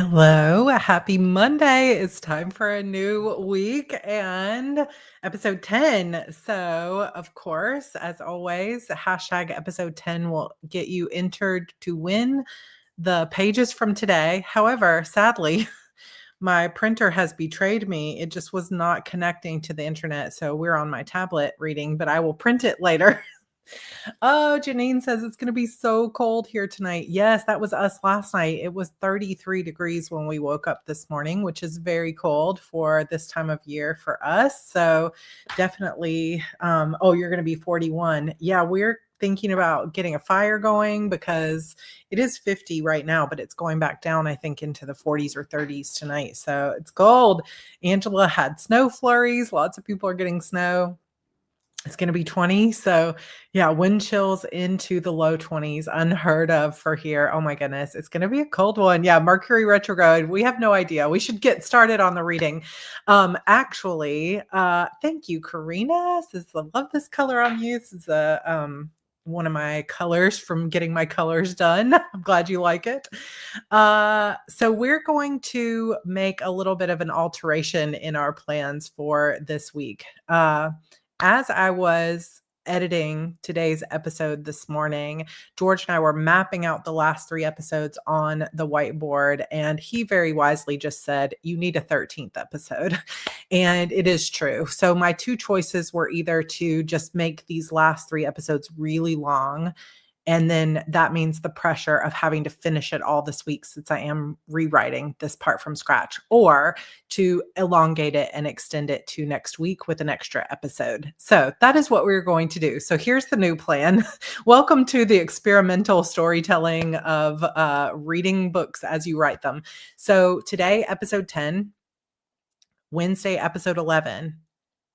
Hello, happy Monday. It's time for a new week and episode 10. So, of course, as always, hashtag episode 10 will get you entered to win the pages from today. However, sadly, my printer has betrayed me. It just was not connecting to the internet. So, we're on my tablet reading, but I will print it later. Oh, Janine says it's going to be so cold here tonight. Yes, that was us last night. It was 33 degrees when we woke up this morning, which is very cold for this time of year for us. So definitely, oh, you're going to be 41. Yeah, we're thinking about getting a fire going because it is 50 right now, but it's going back down, I think, into the 40s or 30s tonight. So it's cold. Angela had snow flurries. Lots of people are getting snow. It's going to be 20. So, yeah, wind chills into the low 20s, unheard of for here. Oh my goodness, it's going to be a cold one. Yeah, Mercury retrograde. We have no idea. We should get started on the reading. Thank you, Karina. Says, I love this color on you. This is one of my colors from getting my colors done. I'm glad you like it. So we're going to make a little bit of an alteration in our plans for this week. As I was editing today's episode this morning, George and I were mapping out the last 3 episodes on the whiteboard, and he very wisely just said, you need a 13th episode. And it is true. So my 2 choices were either to just make these last 3 episodes really long, and then that means the pressure of having to finish it all this week since I am rewriting this part from scratch, or to elongate it and extend it to next week with an extra episode. So that is what we're going to do. So here's the new plan. Welcome to the experimental storytelling of reading books as you write them. So today, episode 10, Wednesday, episode 11,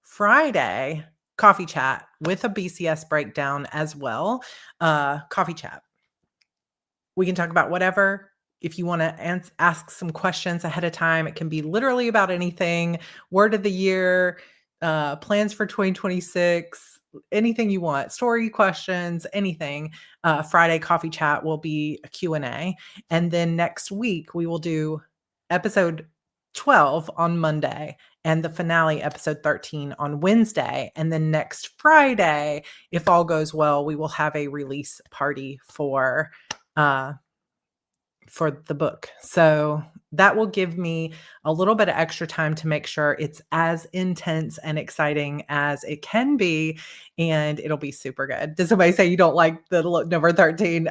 Friday, coffee chat with a BCS breakdown as well. Coffee chat. We can talk about whatever. If you want to ask some questions ahead of time, it can be literally about anything. Word of the year, plans for 2026, anything you want, story questions, anything. Friday coffee chat will be a Q&A. And then next week, we will do episode 12 on Monday and the finale, episode 13, on Wednesday. And then next Friday, if all goes well, we will have a release party for the book. So that will give me a little bit of extra time to make sure it's as intense and exciting as it can be, and it'll be super good. Does somebody say you don't like the number 13?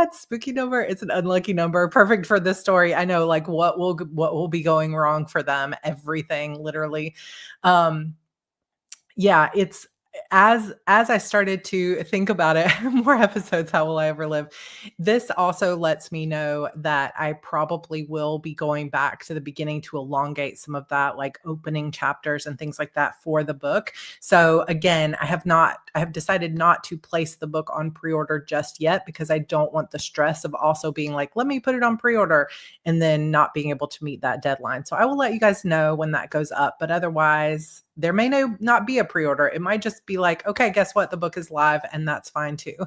It's spooky number. It's an unlucky number. Perfect for this story. I know, like, what will be going wrong for them? Everything, literally. Yeah, it's as I started to think about it, more episodes, how will I ever live? This also lets me know that I probably will be going back to the beginning to elongate some of that, like opening chapters and things like that for the book. So again, I have decided not to place the book on pre-order just yet because I don't want the stress of also being like, let me put it on pre-order and then not being able to meet that deadline. So I will let you guys know when that goes up, but otherwise there may not be a pre-order. It might just be like, okay, guess what? The book is live, and that's fine too.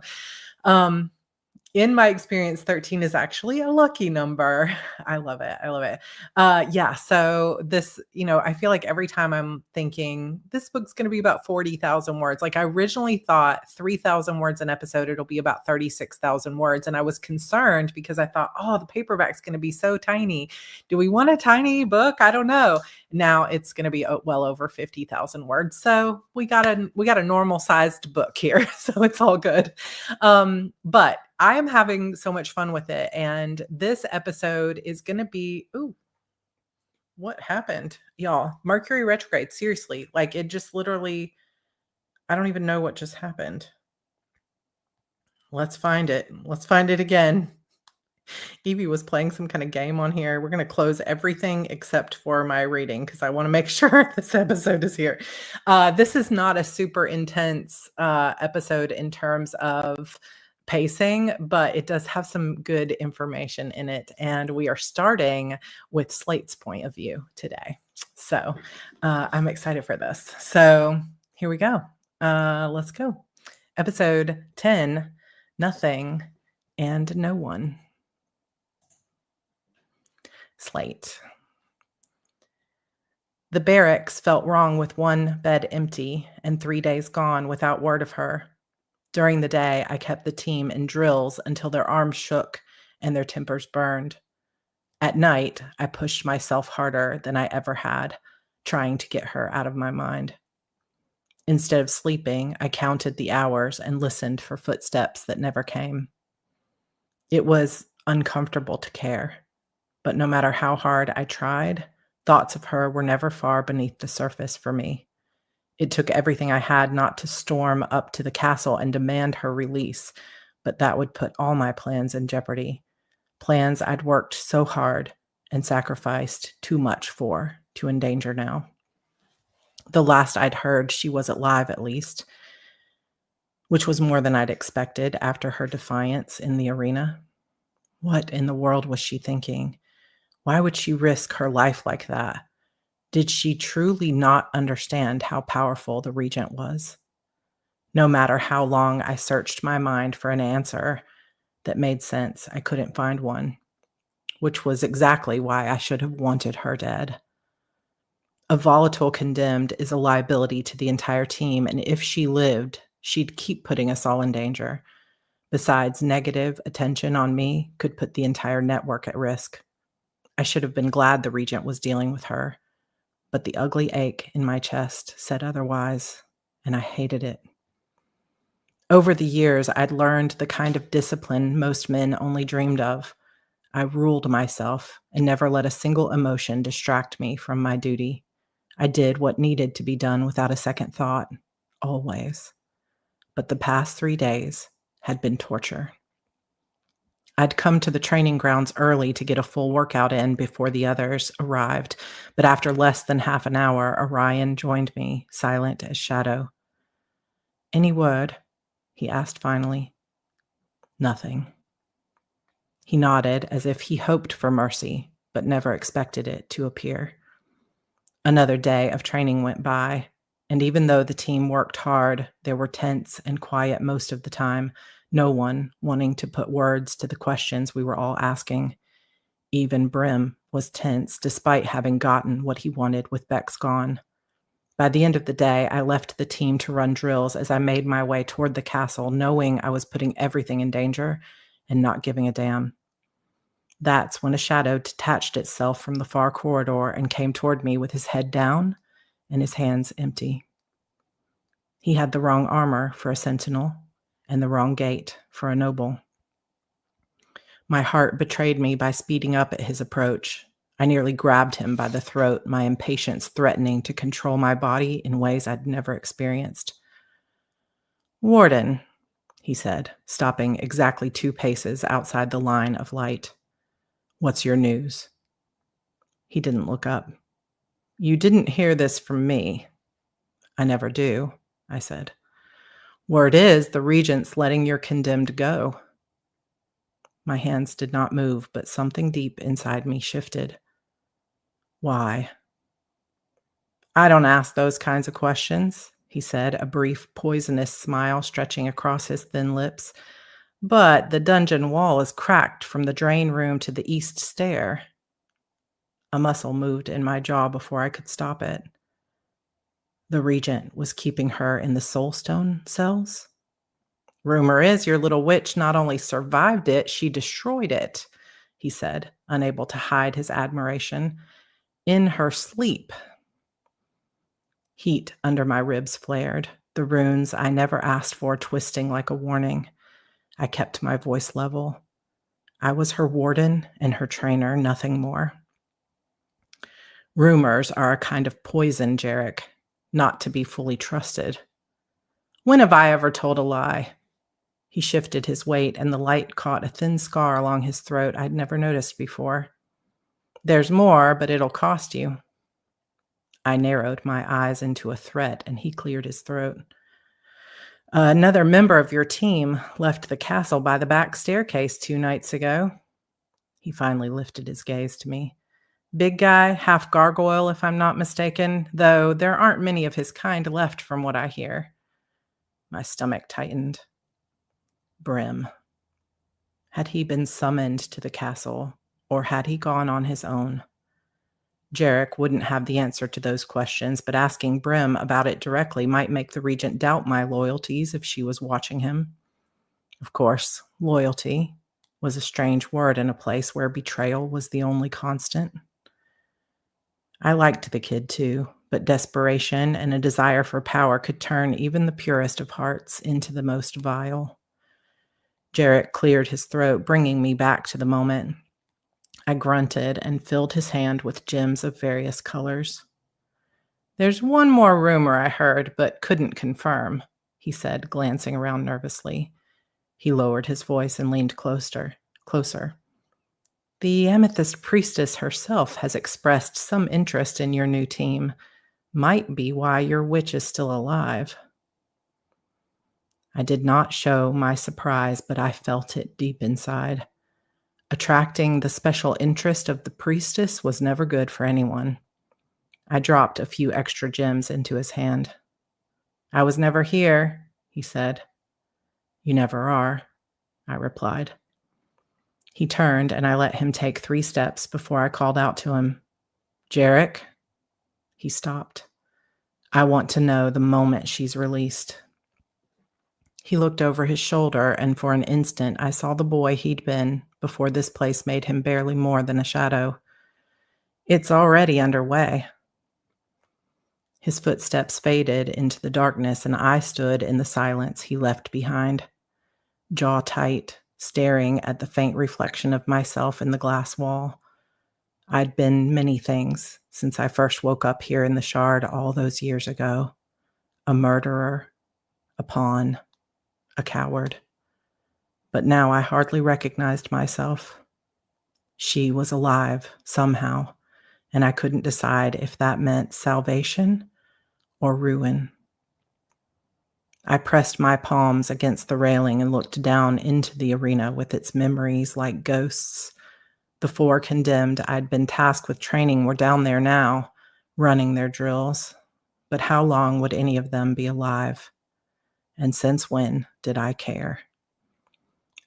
In my experience, 13 is actually a lucky number. I love it. I love it. Yeah. So this, I feel like every time I'm thinking this book's going to be about 40,000 words. Like I originally thought 3,000 words an episode, it'll be about 36,000 words. And I was concerned because I thought, oh, the paperback's going to be so tiny. Do we want a tiny book? I don't know. Now it's going to be well over 50,000 words. So we got a normal sized book here. So it's all good. But I am having so much fun with it. And this episode is going to be, ooh, what happened? Y'all, Mercury retrograde. Seriously. Like it just literally, I don't even know what just happened. Let's find it. Let's find it again. Evie was playing some kind of game on here. We're going to close everything except for my reading because I want to make sure this episode is here. This is not a super intense episode in terms of pacing, but it does have some good information in it. And we are starting with Slate's point of view today. So I'm excited for this. So here we go. Let's go. Episode 10, Nothing and No One. Slate. The barracks felt wrong with one bed empty and 3 days gone without word of her. During the day, I kept the team in drills until their arms shook and their tempers burned. At night, I pushed myself harder than I ever had, trying to get her out of my mind. Instead of sleeping, I counted the hours and listened for footsteps that never came. It was uncomfortable to care, but no matter how hard I tried, thoughts of her were never far beneath the surface for me. It took everything I had not to storm up to the castle and demand her release, but that would put all my plans in jeopardy. Plans I'd worked so hard and sacrificed too much for to endanger now. The last I'd heard, she was alive at least, which was more than I'd expected after her defiance in the arena. What in the world was she thinking? Why would she risk her life like that? Did she truly not understand how powerful the regent was? No matter how long I searched my mind for an answer that made sense, I couldn't find one, which was exactly why I should have wanted her dead. A volatile condemned is a liability to the entire team, and if she lived, she'd keep putting us all in danger. Besides, negative attention on me could put the entire network at risk. I should have been glad the regent was dealing with her, but the ugly ache in my chest said otherwise, and I hated it. Over the years, I'd learned the kind of discipline most men only dreamed of. I ruled myself and never let a single emotion distract me from my duty. I did what needed to be done without a second thought, always. But the past 3 days had been torture. I'd come to the training grounds early to get a full workout in before the others arrived, but after less than half an hour, Orion joined me, silent as shadow. "Any word?" he asked finally. "Nothing." He nodded as if he hoped for mercy, but never expected it to appear. Another day of training went by, and even though the team worked hard, they were tense and quiet most of the time, no one wanting to put words to the questions we were all asking. Even Brim was tense, despite having gotten what he wanted with Bex gone. By the end of the day, I left the team to run drills as I made my way toward the castle, knowing I was putting everything in danger and not giving a damn. That's when a shadow detached itself from the far corridor and came toward me with his head down and his hands empty. He had the wrong armor for a sentinel and the wrong gait for a noble. My heart betrayed me by speeding up at his approach. I nearly grabbed him by the throat, my impatience threatening to control my body in ways I'd never experienced. "Warden," he said, stopping exactly 2 paces outside the line of light. "What's your news?" He didn't look up. "You didn't hear this from me." "I never do," I said. "Word is the regent's letting your condemned go." My hands did not move, but something deep inside me shifted. "Why?" "I don't ask those kinds of questions," he said, a brief poisonous smile stretching across his thin lips. "But the dungeon wall is cracked from the drain room to the east stair." A muscle moved in my jaw before I could stop it. The regent was keeping her in the soulstone cells? "Rumor is your little witch not only survived it, she destroyed it," he said, unable to hide his admiration. "In her sleep." Heat under my ribs flared, the runes I never asked for twisting like a warning. I kept my voice level. I was her warden and her trainer, nothing more. "Rumors are a kind of poison, Jarek, not to be fully trusted." "When have I ever told a lie?" He shifted his weight, and the light caught a thin scar along his throat I'd never noticed before. "There's more, but it'll cost you." I narrowed my eyes into a threat, and he cleared his throat. "Another member of your team left the castle by the back staircase 2 nights ago." He finally lifted his gaze to me. "Big guy, half gargoyle if I'm not mistaken, though there aren't many of his kind left from what I hear." My stomach tightened. Brim. Had he been summoned to the castle, or had he gone on his own? Jarek wouldn't have the answer to those questions, but asking Brim about it directly might make the Regent doubt my loyalties if she was watching him. Of course, loyalty was a strange word in a place where betrayal was the only constant. I liked the kid too, but desperation and a desire for power could turn even the purest of hearts into the most vile. Jarek cleared his throat, bringing me back to the moment. I grunted and filled his hand with gems of various colors. "There's one more rumor I heard, but couldn't confirm," he said, glancing around nervously. He lowered his voice and leaned closer. "The Amethyst Priestess herself has expressed some interest in your new team. Might be why your witch is still alive." I did not show my surprise, but I felt it deep inside. Attracting the special interest of the priestess was never good for anyone. I dropped a few extra gems into his hand. "I was never here," he said. "You never are," I replied. He turned and I let him take 3 steps before I called out to him, "Jarek." He stopped. "I want to know the moment she's released." He looked over his shoulder, and for an instant I saw the boy he'd been before this place made him barely more than a shadow. "It's already underway." His footsteps faded into the darkness, and I stood in the silence he left behind, jaw tight, staring at the faint reflection of myself in the glass wall. I'd been many things since I first woke up here in the Shard all those years ago. A murderer, a pawn, a coward. But now I hardly recognized myself. She was alive somehow, and I couldn't decide if that meant salvation or ruin. I pressed my palms against the railing and looked down into the arena with its memories like ghosts. The 4 condemned I'd been tasked with training were down there now, running their drills. But how long would any of them be alive? And since when did I care?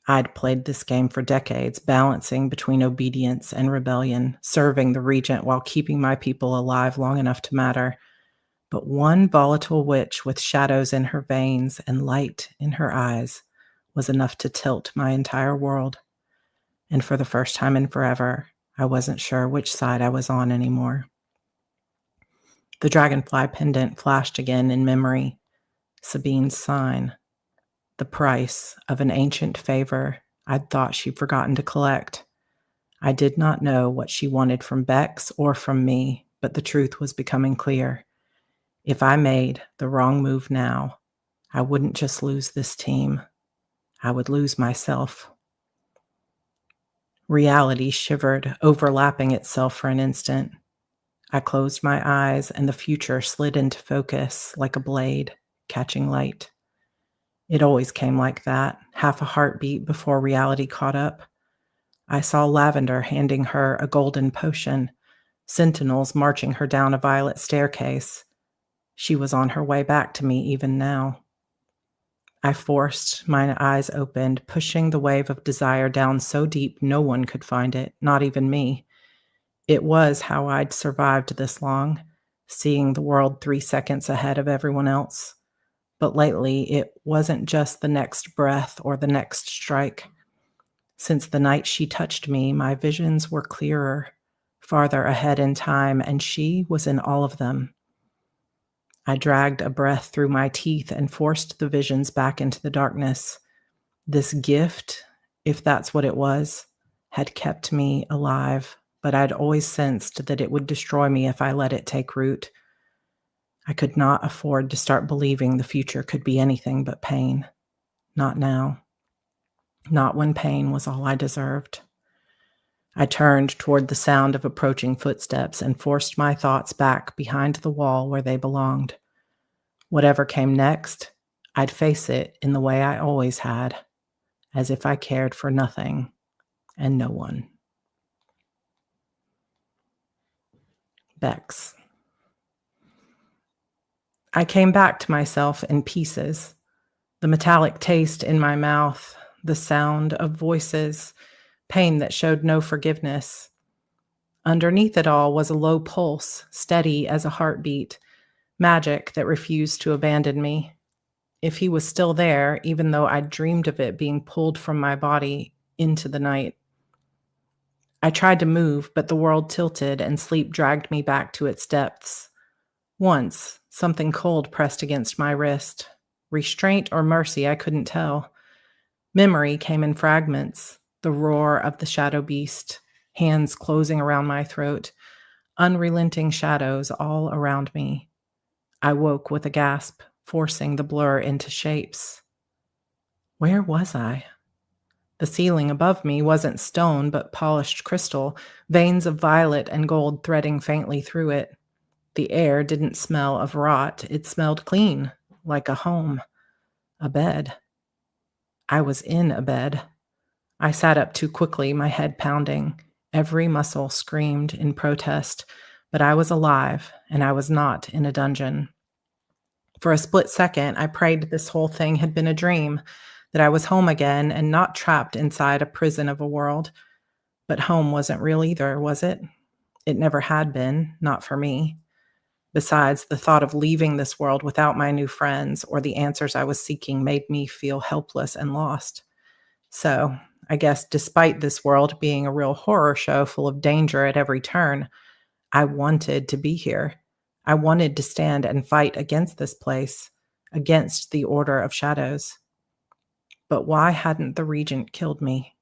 I'd played this game for decades, balancing between obedience and rebellion, serving the Regent while keeping my people alive long enough to matter. But one volatile witch with shadows in her veins and light in her eyes was enough to tilt my entire world. And for the first time in forever, I wasn't sure which side I was on anymore. The dragonfly pendant flashed again in memory. Sabine's sign. The price of an ancient favor I'd thought she'd forgotten to collect. I did not know what she wanted from Bex or from me, but the truth was becoming clear. If I made the wrong move now, I wouldn't just lose this team. I would lose myself. Reality shivered, overlapping itself for an instant. I closed my eyes and the future slid into focus like a blade, catching light. It always came like that, half a heartbeat before reality caught up. I saw Lavender handing her a golden potion, sentinels marching her down a violet staircase. She was on her way back to me even now. I forced my eyes open, pushing the wave of desire down so deep no one could find it, not even me. It was how I'd survived this long, seeing the world 3 seconds ahead of everyone else. But lately, it wasn't just the next breath or the next strike. Since the night she touched me, my visions were clearer, farther ahead in time, and she was in all of them. I dragged a breath through my teeth and forced the visions back into the darkness. This gift, if that's what it was, had kept me alive, but I'd always sensed that it would destroy me if I let it take root. I could not afford to start believing the future could be anything but pain. Not now. Not when pain was all I deserved. I turned toward the sound of approaching footsteps and forced my thoughts back behind the wall where they belonged. Whatever came next, I'd face it in the way I always had, as if I cared for nothing and no one. Bex. I came back to myself in pieces. The metallic taste in my mouth, the sound of voices, pain that showed no forgiveness. Underneath it all was a low pulse, steady as a heartbeat, magic that refused to abandon me. If he was still there, even though I'd dreamed of it being pulled from my body into the night. I tried to move, but the world tilted and sleep dragged me back to its depths. Once, something cold pressed against my wrist. Restraint or mercy, I couldn't tell. Memory came in fragments, the roar of the shadow beast, hands closing around my throat, unrelenting shadows all around me. I woke with a gasp, forcing the blur into shapes. Where was I? The ceiling above me wasn't stone but polished crystal, veins of violet and gold threading faintly through it. The air didn't smell of rot, it smelled clean, like a home, a bed. I was in a bed. I sat up too quickly, my head pounding. Every muscle screamed in protest, but I was alive, and I was not in a dungeon. For a split second, I prayed this whole thing had been a dream, that I was home again and not trapped inside a prison of a world. But home wasn't real either, was it? It never had been, not for me. Besides, the thought of leaving this world without my new friends or the answers I was seeking made me feel helpless and lost. So, I guess despite this world being a real horror show full of danger at every turn, I wanted to be here. I wanted to stand and fight against this place, against the Order of Shadows. But why hadn't the Regent killed me?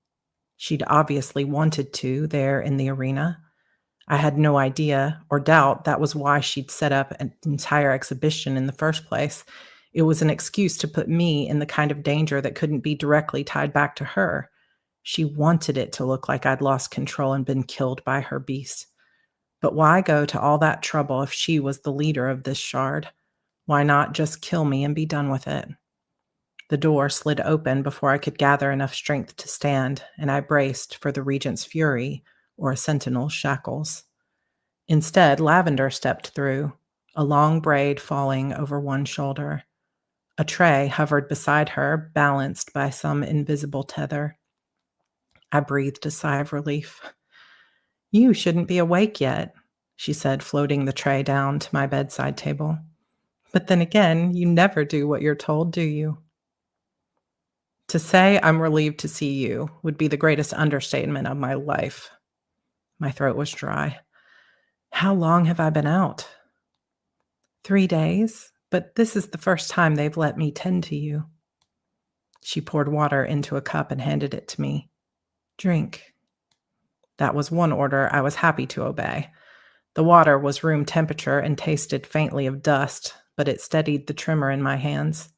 She'd obviously wanted to there in the arena. I had no idea or doubt that was why she'd set up an entire exhibition in the first place. It was an excuse to put me in the kind of danger that couldn't be directly tied back to her. She wanted it to look like I'd lost control and been killed by her beast. But why go to all that trouble if she was the leader of this shard? Why not just kill me and be done with it? The door slid open before I could gather enough strength to stand, and I braced for the Regent's fury or a sentinel's shackles. Instead, Lavender stepped through, a long braid falling over one shoulder. A tray hovered beside her, balanced by some invisible tether. I breathed a sigh of relief. "You shouldn't be awake yet," she said, floating the tray down to my bedside table. "But then again, you never do what you're told, do you?" To say I'm relieved to see you would be the greatest understatement of my life. My throat was dry. How long have I been out? 3 days, but this is the first time they've let me tend to you. She poured water into a cup and handed it to me. Drink. That was one order I was happy to obey. The water was room temperature and tasted faintly of dust, but it steadied the tremor in my hands.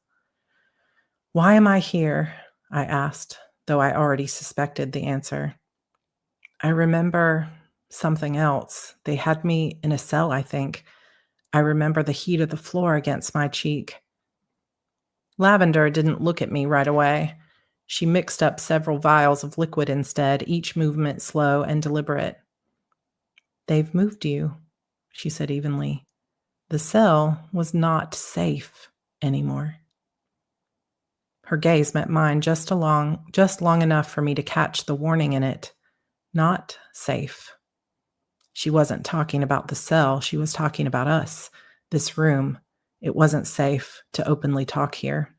Why am I here? I asked, though I already suspected the answer. I remember something else. They had me in a cell, I think. I remember the heat of the floor against my cheek. Lavender didn't look at me right away. She mixed up several vials of liquid instead, each movement slow and deliberate. "They've moved you," she said evenly. "The cell was not safe anymore." Her gaze met mine just long enough for me to catch the warning in it. Not safe. She wasn't talking about the cell, she was talking about us, this room. It wasn't safe to openly talk here.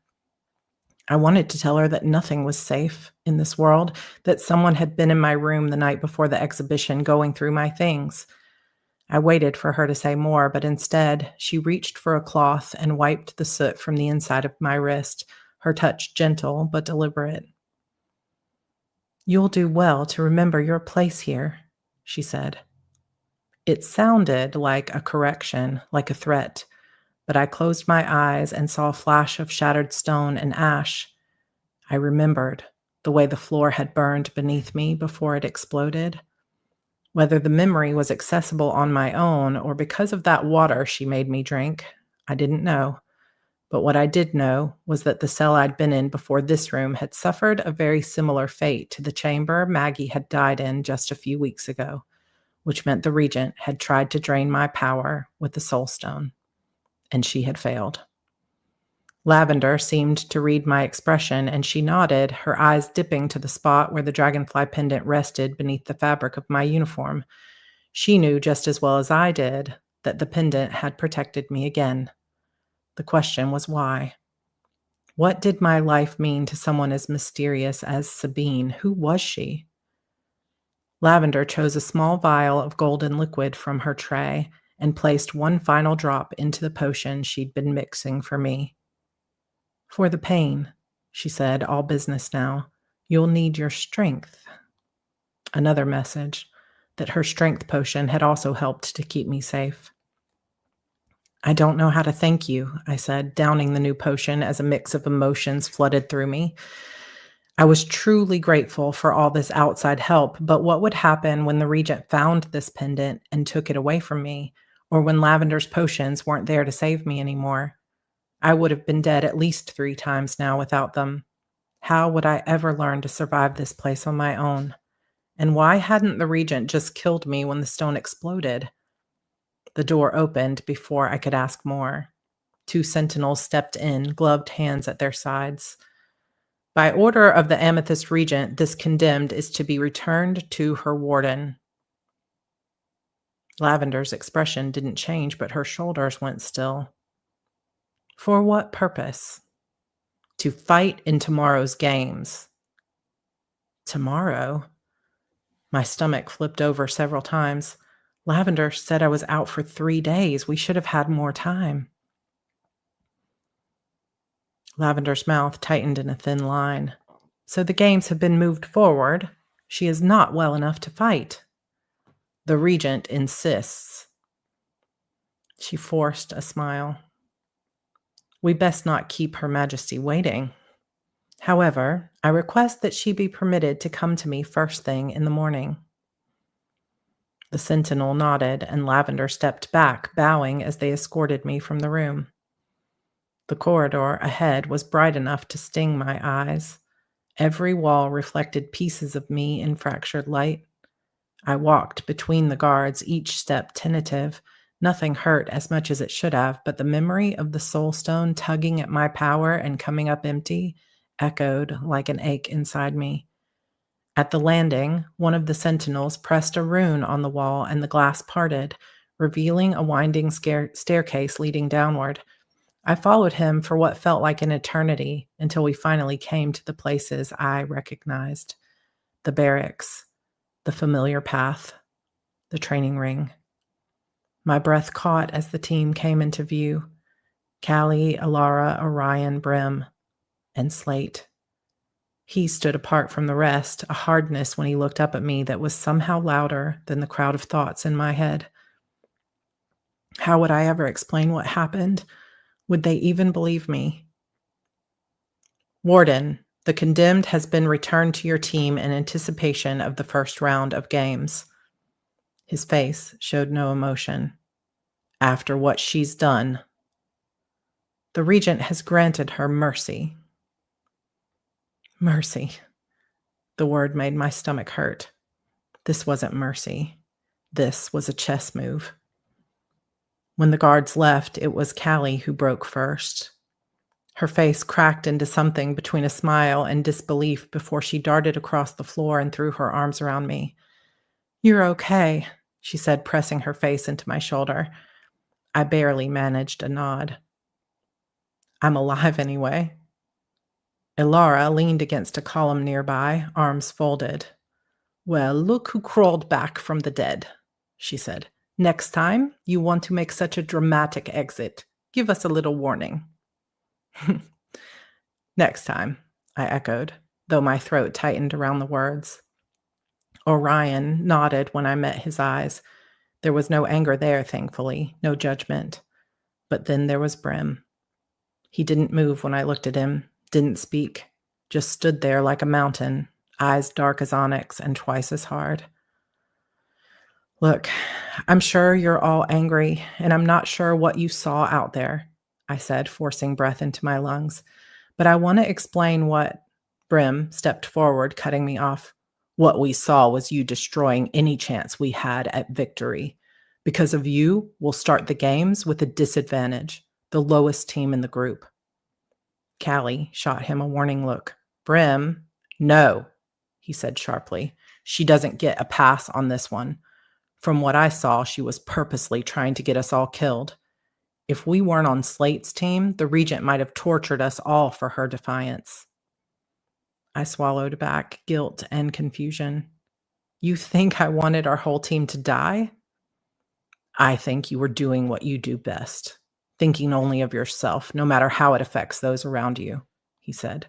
I wanted to tell her that nothing was safe in this world, that someone had been in my room the night before the exhibition going through my things. I waited for her to say more, but instead, she reached for a cloth and wiped the soot from the inside of my wrist, her touch gentle but deliberate. "You'll do well to remember your place here," she said. It sounded like a correction, like a threat, but I closed my eyes and saw a flash of shattered stone and ash. I remembered the way the floor had burned beneath me before it exploded. Whether the memory was accessible on my own or because of that water she made me drink, I didn't know. But what I did know was that the cell I'd been in before this room had suffered a very similar fate to the chamber Maggie had died in just a few weeks ago, which meant the Regent had tried to drain my power with the Soul Stone, and she had failed. Lavender seemed to read my expression, and she nodded, her eyes dipping to the spot where the dragonfly pendant rested beneath the fabric of my uniform. She knew just as well as I did that the pendant had protected me again. The question was why. What did my life mean to someone as mysterious as Sabine? Who was she? Lavender chose a small vial of golden liquid from her tray and placed one final drop into the potion she'd been mixing for me. For the pain, she said, all business now. You'll need your strength. Another message, that her strength potion had also helped to keep me safe. I don't know how to thank you, I said, downing the new potion as a mix of emotions flooded through me. I was truly grateful for all this outside help, but what would happen when the Regent found this pendant and took it away from me, or when Lavender's potions weren't there to save me anymore? I would have been dead at least 3 times now without them. How would I ever learn to survive this place on my own? And why hadn't the Regent just killed me when the stone exploded? The door opened before I could ask more. 2 sentinels stepped in, gloved hands at their sides. By order of the Amethyst Regent, this condemned is to be returned to her warden. Lavender's expression didn't change, but her shoulders went still. For what purpose? To fight in tomorrow's games. Tomorrow? My stomach flipped over several times. Lavender said I was out for 3 days. We should have had more time. Lavender's mouth tightened in a thin line. So the games have been moved forward. She is not well enough to fight. The Regent insists. She forced a smile. We best not keep Her Majesty waiting. However, I request that she be permitted to come to me first thing in the morning. The sentinel nodded, and Lavender stepped back, bowing as they escorted me from the room. The corridor ahead was bright enough to sting my eyes. Every wall reflected pieces of me in fractured light. I walked between the guards, each step tentative. Nothing hurt as much as it should have, but the memory of the soul stone tugging at my power and coming up empty echoed like an ache inside me. At the landing, one of the sentinels pressed a rune on the wall and the glass parted, revealing a winding staircase leading downward. I followed him for what felt like an eternity until we finally came to the places I recognized. The barracks, the familiar path, the training ring. My breath caught as the team came into view. Callie, Alara, Orion, Brim, and Slate. He stood apart from the rest, a hardness when he looked up at me that was somehow louder than the crowd of thoughts in my head. How would I ever explain what happened? Would they even believe me? Warden, the condemned has been returned to your team in anticipation of the first round of games. His face showed no emotion. After what she's done, the Regent has granted her mercy. Mercy. The word made my stomach hurt. This wasn't mercy. This was a chess move. When the guards left, it was Callie who broke first. Her face cracked into something between a smile and disbelief before she darted across the floor and threw her arms around me. You're okay, she said, pressing her face into my shoulder. I barely managed a nod. I'm alive anyway. Ilara leaned against a column nearby, arms folded. Well, look who crawled back from the dead, she said. Next time you want to make such a dramatic exit, give us a little warning. Next time, I echoed, though my throat tightened around the words. Orion nodded when I met his eyes. There was no anger there, thankfully, no judgment. But then there was Brim. He didn't move when I looked at him, didn't speak, just stood there like a mountain, eyes dark as onyx and twice as hard. Look, I'm sure you're all angry, and I'm not sure what you saw out there, I said, forcing breath into my lungs. But I want to explain what... Brim stepped forward, cutting me off. What we saw was you destroying any chance we had at victory. Because of you, we'll start the games with a disadvantage, the lowest team in the group. Callie shot him a warning look. Brim, no, he said sharply. She doesn't get a pass on this one. From what I saw, she was purposely trying to get us all killed. If we weren't on Slate's team, the Regent might have tortured us all for her defiance. I swallowed back guilt and confusion. You think I wanted our whole team to die? I think you were doing what you do best, thinking only of yourself, no matter how it affects those around you, he said.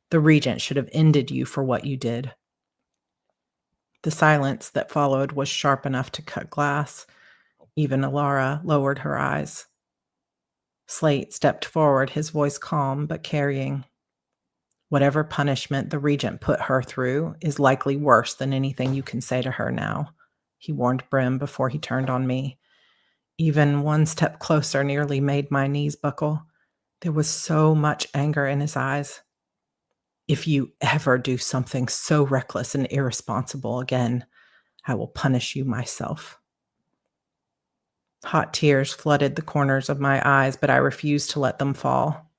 The Regent should have ended you for what you did. The silence that followed was sharp enough to cut glass. Even Alara lowered her eyes. Slate stepped forward, his voice calm but carrying. Whatever punishment the Regent put her through is likely worse than anything you can say to her now, he warned Brim before he turned on me. Even one step closer nearly made my knees buckle. There was so much anger in his eyes. If you ever do something so reckless and irresponsible again, I will punish you myself. Hot tears flooded the corners of my eyes, but I refused to let them fall.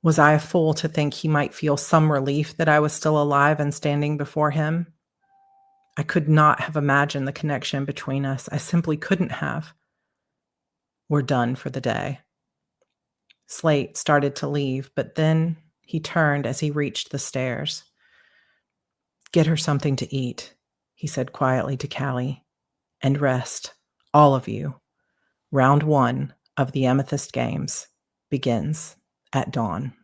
Was I a fool to think he might feel some relief that I was still alive and standing before him? I could not have imagined the connection between us. I simply couldn't have. We're done for the day. Slate started to leave, but then he turned as he reached the stairs. Get her something to eat, he said quietly to Callie, and rest, all of you. Round 1 of the Amethyst Games begins at dawn.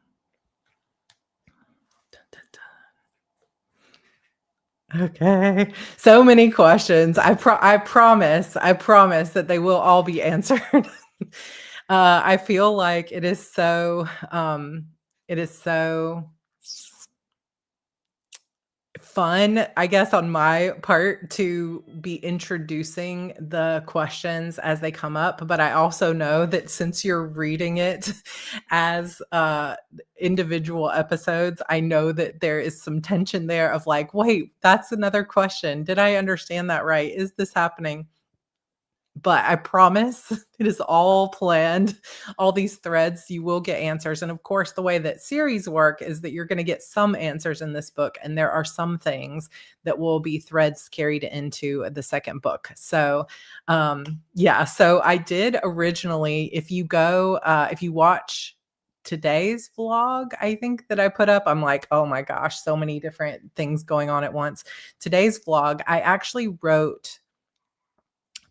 Okay. So many questions. I promise that they will all be answered. I feel like it is so fun, I guess, on my part to be introducing the questions as they come up. But I also know that since you're reading it as individual episodes, I know that there is some tension there of like, wait, that's another question. Did I understand that right? Is this happening? But I promise it is all planned. All these threads, you will get answers. And of course, the way that series work is that you're going to get some answers in this book. And there are some things that will be threads carried into the second book. So, so I did originally, if you watch today's vlog, I think that I put up, I'm like, oh my gosh, so many different things going on at once. Today's vlog, I actually wrote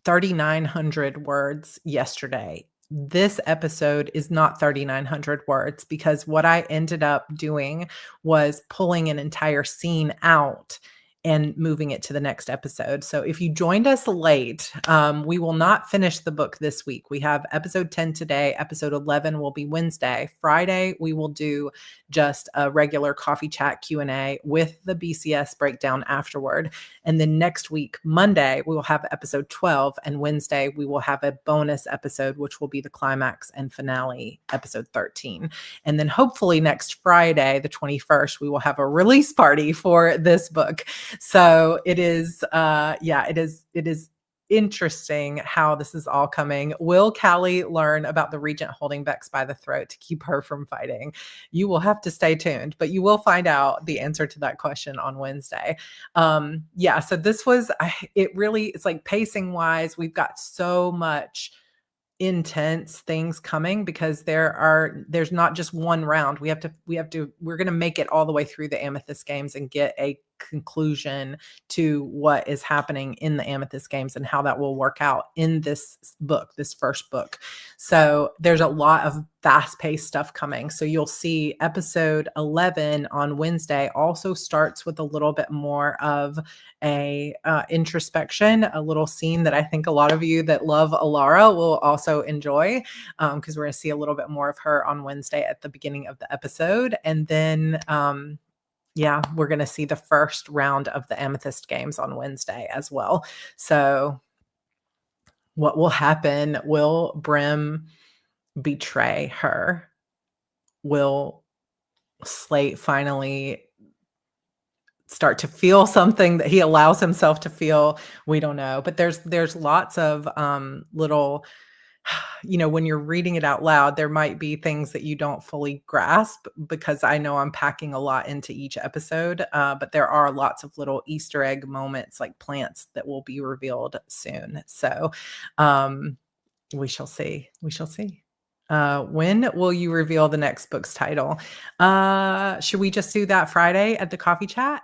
3,900 words yesterday. This episode is not 3,900 words because what I ended up doing was pulling an entire scene out and moving it to the next episode. So if you joined us late, we will not finish the book this week. We have episode 10 today. Episode 11 will be Wednesday. Friday, we will do just a regular coffee chat Q&A with the BCS breakdown afterward. And then next week, Monday, we will have episode 12. And Wednesday, we will have a bonus episode, which will be the climax and finale, episode 13. And then hopefully next Friday, the 21st, we will have a release party for this book. So it is, it is interesting how this is all coming. Will Callie learn about the Regent holding Bex by the throat to keep her from fighting? You will have to stay tuned, but you will find out the answer to that question on Wednesday. So this was, it's like pacing wise, we've got so much intense things coming because there's not just one round. We're going to make it all the way through the Amethyst Games and get a conclusion to what is happening in the Amethyst Games and how that will work out in this book, this first book. So there's a lot of fast-paced stuff coming. So you'll see episode 11 on Wednesday also starts with a little bit more of a introspection, a little scene that I think a lot of you that love Alara will also enjoy, because we're going to see a little bit more of her on Wednesday at the beginning of the episode. And then we're going to see the first round of the Amethyst Games on Wednesday as well. So what will happen? Will Brim betray her? Will Slate finally start to feel something that he allows himself to feel? We don't know. But there's lots of little when you're reading it out loud, there might be things that you don't fully grasp because I know I'm packing a lot into each episode. But there are lots of little Easter egg moments like plants that will be revealed soon. So um, we shall see. We shall see. When will you reveal the next book's title? Should we just do that Friday at the coffee chat?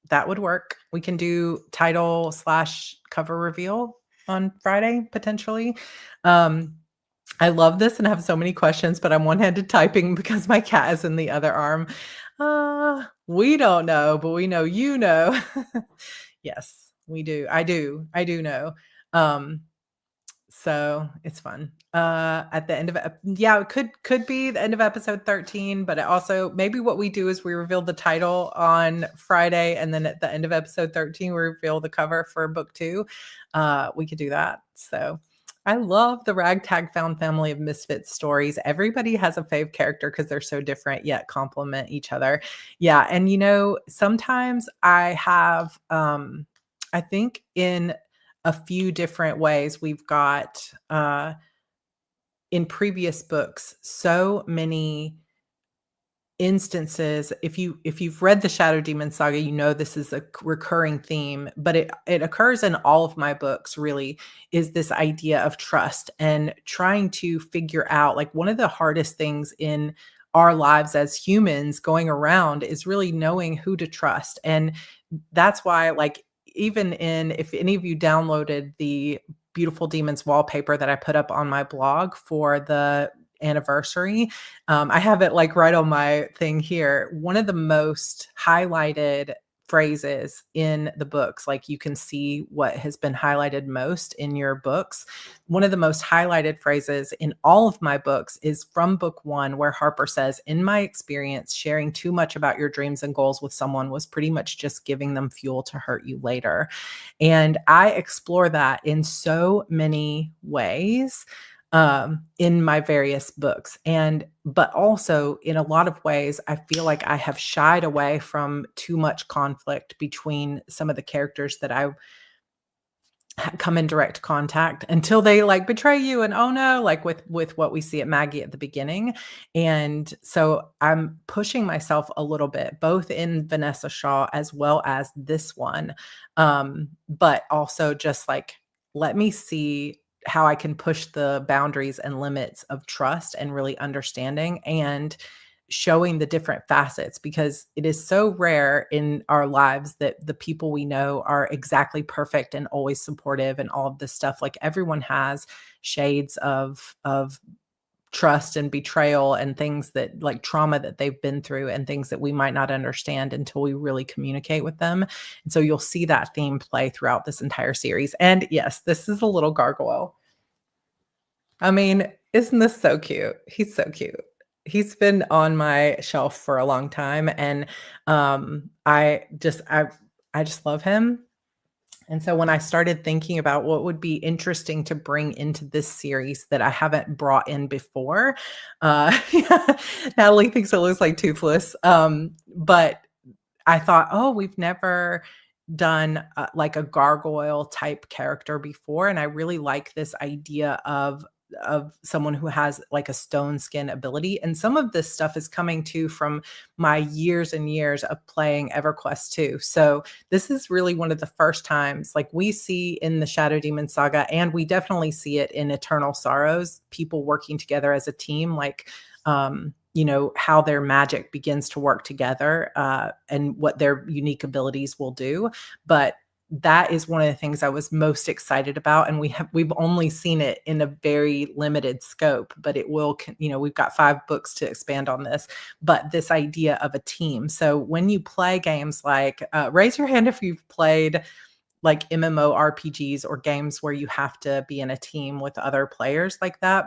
That would work. We can do title / cover reveal on Friday, potentially. I love this and have so many questions, but I'm one-handed typing because my cat is in the other arm. We don't know, but we know you know. Yes, we do. I do. I do know. Um, so it's fun. At the end of yeah, it could be the end of episode 13, but it also maybe what we do is we reveal the title on Friday, and then at the end of episode 13, we reveal the cover for book 2. We could do that. So I love the Ragtag Found family of misfits stories. Everybody has a fave character because they're so different yet complement each other. Yeah, and sometimes I have I think in a few different ways. We've got in previous books so many instances. If you've read the Shadow Demon saga, this is a recurring theme, but it occurs in all of my books. Really, is this idea of trust and trying to figure out, like, one of the hardest things in our lives as humans going around is really knowing who to trust. And that's why, like, even if any of you downloaded the Beautiful Demons wallpaper that I put up on my blog for the anniversary, I have it like right on my thing here. One of the most highlighted phrases in the books, like, you can see what has been highlighted most in your books. One of the most highlighted phrases in all of my books is from book 1, where Harper says, "In my experience, sharing too much about your dreams and goals with someone was pretty much just giving them fuel to hurt you later." And I explore that in so many ways in my various books. But also in a lot of ways, I feel like I have shied away from too much conflict between some of the characters that I come in direct contact until they, like, betray you, and oh no, like with what we see at Maggie at the beginning. And so I'm pushing myself a little bit, both in Vanessa Shaw as well as this one. But also just like, let me see how I can push the boundaries and limits of trust and really understanding and showing the different facets, because it is so rare in our lives that the people we know are exactly perfect and always supportive and all of this stuff. Like, everyone has shades of trust and betrayal and things that, like, trauma that they've been through and things that we might not understand until we really communicate with them. And so you'll see that theme play throughout this entire series. And yes, this is a little gargoyle. I mean, isn't this so cute? He's so cute. He's been on my shelf for a long time, and I just love him. And so when I started thinking about what would be interesting to bring into this series that I haven't brought in before, Natalie thinks it looks like Toothless, but I thought, oh, we've never done like a gargoyle type character before, and I really like this idea of someone who has like a stone skin ability. And some of this stuff is coming too from my years and years of playing EverQuest 2. So this is really one of the first times, like, we see in the Shadow Demon saga, and we definitely see it in Eternal Sorrows, people working together as a team, like how their magic begins to work together, and what their unique abilities will do. But that is one of the things I was most excited about. And we've only seen it in a very limited scope, but it will, we've got 5 books to expand on this, but this idea of a team. So when you play games like, raise your hand if you've played like MMORPGs or games where you have to be in a team with other players like that.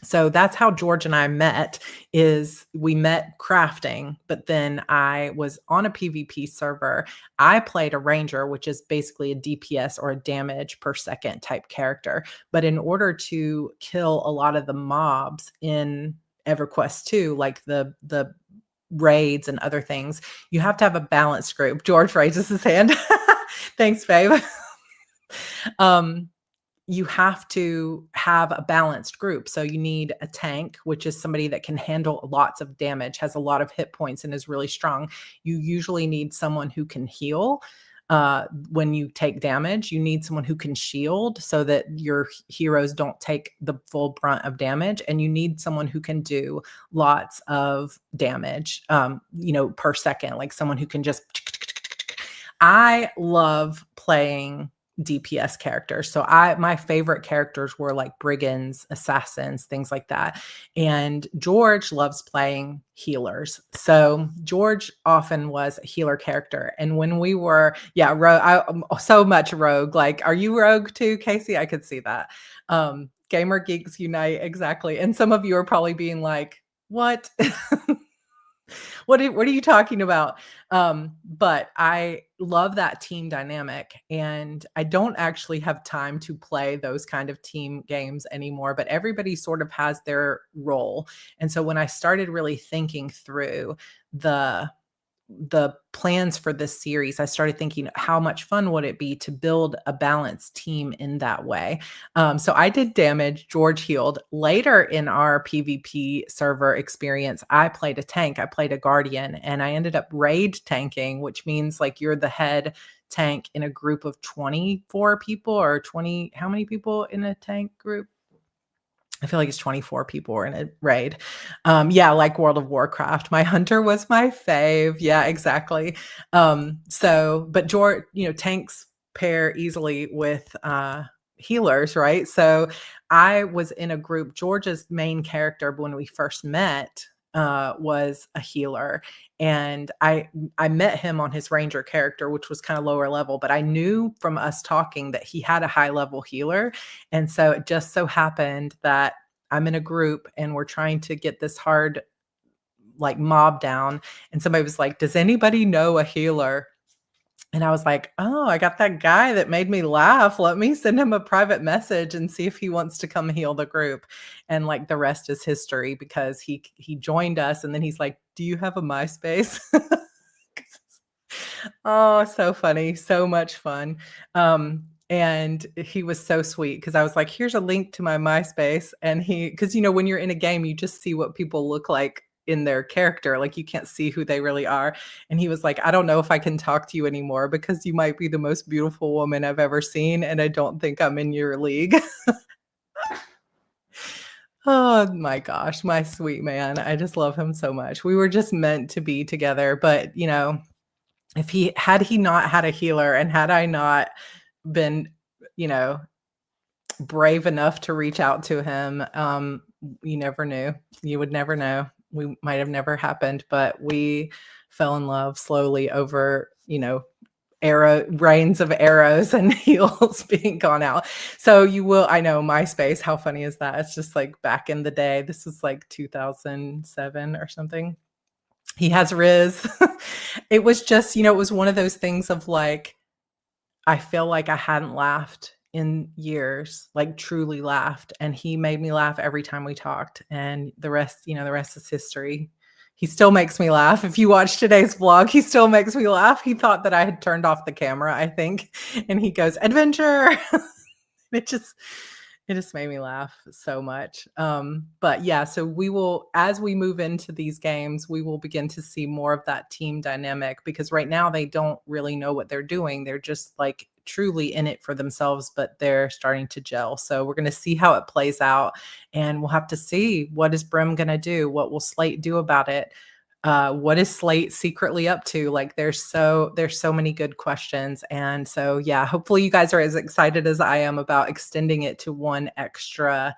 So that's how George and I met. Is we met crafting, but then I was on a PvP server. I played a ranger, which is basically a DPS or a damage per second type character. But in order to kill a lot of the mobs in EverQuest 2, like the raids and other things, you have to have a balanced group. George raises his hand. Thanks, babe. you have to have a balanced group. So you need a tank, which is somebody that can handle lots of damage, has a lot of hit points, and is really strong. You usually need someone who can heal when you take damage. You need someone who can shield so that your heroes don't take the full brunt of damage. And you need someone who can do lots of damage, per second, like someone who can just. I love playing DPS characters. So my favorite characters were like brigands, assassins, things like that. And George loves playing healers. So George often was a healer character. And when we were, so much rogue. Like, are you rogue too, Casey? I could see that. Gamer Geeks Unite, exactly. And some of you are probably being like, what? What are you talking about? But I love that team dynamic, and I don't actually have time to play those kind of team games anymore, but everybody sort of has their role. And so when I started really thinking through the plans for this series, I started thinking, how much fun would it be to build a balanced team in that way? So I did damage, George healed. Later in our PvP server experience, I played a tank, I played a guardian, and I ended up raid tanking, which means like you're the head tank in a group of 24 people, or 20, how many people in a tank group? I feel like it's 24 people were in a raid. Like World of Warcraft. My hunter was my fave. Yeah, exactly. But George, tanks pair easily with healers, right? So I was in a group. George's main character when we first met was a healer. And I met him on his ranger character, which was kind of lower level, but I knew from us talking that he had a high level healer. And so it just so happened that I'm in a group and we're trying to get this hard like mob down. And somebody was like, does anybody know a healer? And I was like, oh, I got that guy that made me laugh. Let me send him a private message and see if he wants to come heal the group. And like the rest is history, because he joined us and then he's like, do you have a MySpace? Oh, so funny. So much fun. And he was so sweet because I was like, here's a link to my MySpace. And because when you're in a game, you just see what people look like in their character. Like, you can't see who they really are. And he was like, I don't know if I can talk to you anymore because you might be the most beautiful woman I've ever seen. And I don't think I'm in your league. Oh my gosh, my sweet man. I just love him so much. We were just meant to be together. But, if he not had a healer, and had I not been, brave enough to reach out to him, you never knew. You would never know. We might have never happened, but we fell in love slowly over, rains of arrows and heels being gone out. So I know MySpace, how funny is that? It's just like back in the day. This was like 2007 or something. He has Riz. It was just, it was one of those things of like, I feel like I hadn't laughed in years, like truly laughed. And he made me laugh every time we talked. And the rest is history. He still makes me laugh. If you watch today's vlog, he still makes me laugh. He thought that I had turned off the camera, I think. And he goes, adventure. It just made me laugh so much. But yeah, so we will, as we move into these games, we will begin to see more of that team dynamic, because right now they don't really know what they're doing. They're just like truly in it for themselves, but they're starting to gel. So we're going to see how it plays out, and we'll have to see, what is Brim going to do? What will Slate do about it? What is Slate secretly up to? Like, there's so many good questions. And so, yeah, hopefully you guys are as excited as I am about extending it to one extra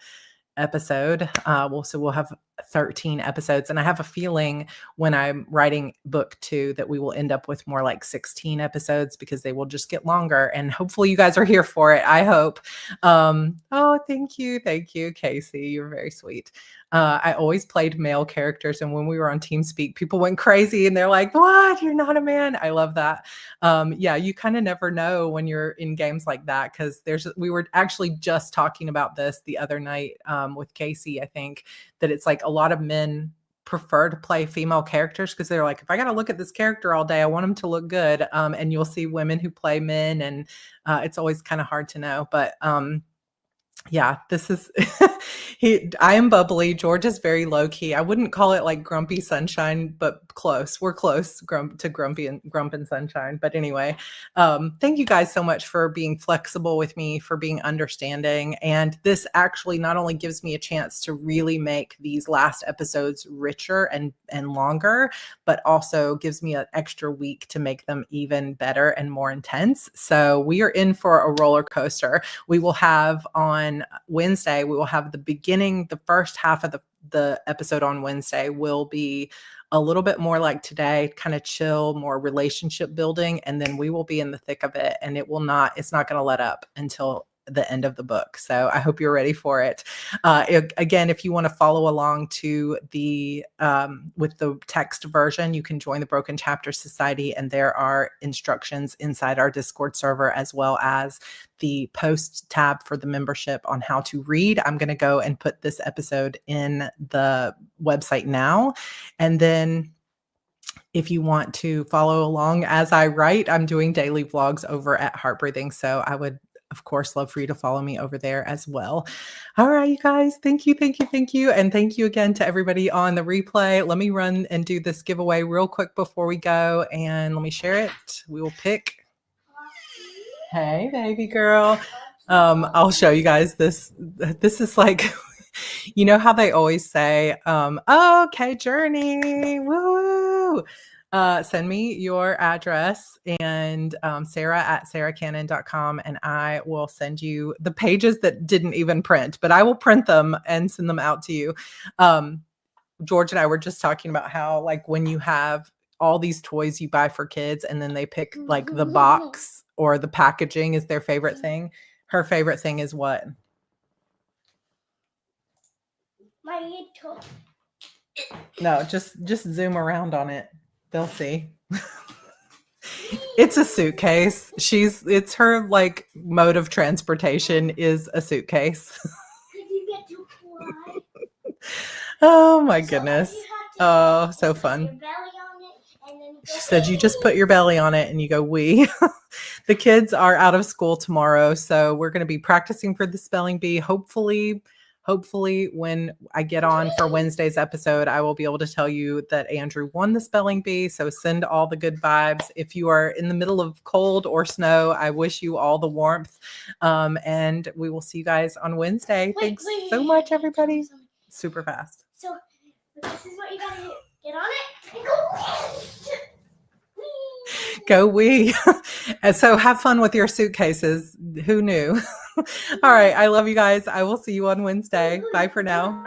episode. We'll have 13 episodes. And I have a feeling when I'm writing book 2 that we will end up with more like 16 episodes, because they will just get longer. And hopefully you guys are here for it. I hope. Oh, thank you. Thank you, Casey. You're very sweet. I always played male characters. And when we were on TeamSpeak, people went crazy and they're like, what? You're not a man. I love that. You kind of never know when you're in games like that, because we were actually just talking about this the other night with Casey, I think, that it's like a lot of men prefer to play female characters because they're like, if I got to look at this character all day, I want them to look good. And you'll see women who play men, and it's always kind of hard to know. But Yeah, this is I am bubbly. George is very low key. I wouldn't call it like grumpy sunshine, but close. We're close to grumpy and grump and sunshine. But anyway, thank you guys so much for being flexible with me, for being understanding. And this actually not only gives me a chance to really make these last episodes richer and longer, but also gives me an extra week to make them even better and more intense. So we are in for a roller coaster. We will have on Wednesday, we will have the first half of the episode on Wednesday will be a little bit more like today, kind of chill, more relationship building. And then we will be in the thick of it, and it's not going to let up until the end of the book. So I hope you're ready for it. Again, if you want to follow along to with the text version, you can join the Broken Chapter Society, and there are instructions inside our Discord server, as well as the post tab for the membership on how to read. I'm going to go and put this episode in the website now. And then if you want to follow along as I write, I'm doing daily vlogs over at Heart Breathing. So I would, of course, love for you to follow me over there as well. All right, you guys. Thank you. And thank you again to everybody on the replay. Let me run and do this giveaway real quick before we go. And let me share it. We will pick. Hey, baby girl. I'll show you guys this. This is like, you know how they always say, okay, Journey, woo. Send me your address and Sarah at sarracannon.com, and I will send you the pages that didn't even print, but I will print them and send them out to you. George and I were just talking about how, like, when you have all these toys you buy for kids and then they pick like the box or the packaging is their favorite thing. Her favorite thing is what? My little. No, just zoom around on it. They'll see. It's a suitcase. It's her like mode of transportation is a suitcase. Could you get to fly? Oh my goodness. Oh, so fun. She said you just put your belly on it and you go wee. The kids are out of school tomorrow, so we're going to be practicing for the spelling bee. Hopefully when I get on for Wednesday's episode, I will be able to tell you that Andrew won the spelling bee. So send all the good vibes. If you are in the middle of cold or snow, I wish you all the warmth. And we will see you guys on Wednesday. Thanks so much, everybody. Super fast. So this is what you got to do. Get on it and go. Go wee. And so have fun with your suitcases. Who knew? All right. I love you guys. I will see you on Wednesday. Bye for now.